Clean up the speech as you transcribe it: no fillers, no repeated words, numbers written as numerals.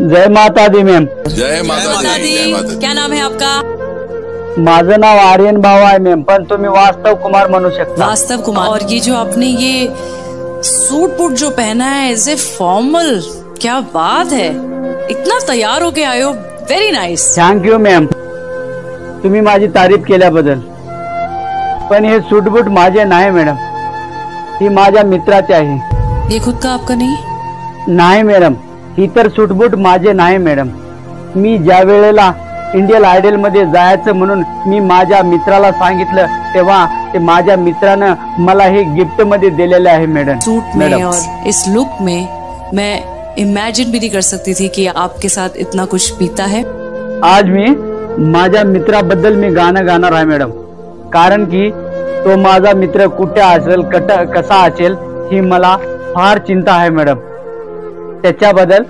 जय माता दी मैम। जय माता दी। क्या नाम है आपका? माझं नाव आर्यन भाव आहे मैम, पण तुम्ही वास्तव कुमार म्हणू शकता। वास्तव कुमार। और ये जो आपने ये सूट बूट जो पहना है एज ए फॉर्मल, क्या बात है, इतना तैयार होके आए हो, very nice. Thank you ma'am, तुम्ही माझी तारीफ केल्याबद्दल। पण हे सूट बूट माझे नाही मॅडम, ही माझ्या मित्राचे आहे। ये खुद का आपका नहीं? नाही मॅडम, ही तर सूट बूट माझे नाही मॅडम। मी ज्या वेळेला इंडियन आयडल मध्ये जायचं म्हणून मी माझ्या मित्राला सांगितलं, तेव्हा ते माझ्या मित्रानं मला हे गिफ्ट मध्ये दिलेले आहे मॅडम। सूट में और इस लुक में मैं इमेजिन भी नहीं कर सकती थी कि आपके साथ इतना कुछ बीता है। आज मी माझ्या मित्राबद्दल मी गाणं गाणार आहे मॅडम, कारण की तो माझा मित्र कुठे असेल, कसा असेल ही मला फार चिंता आहे मॅडम। त्याच्याबद्दल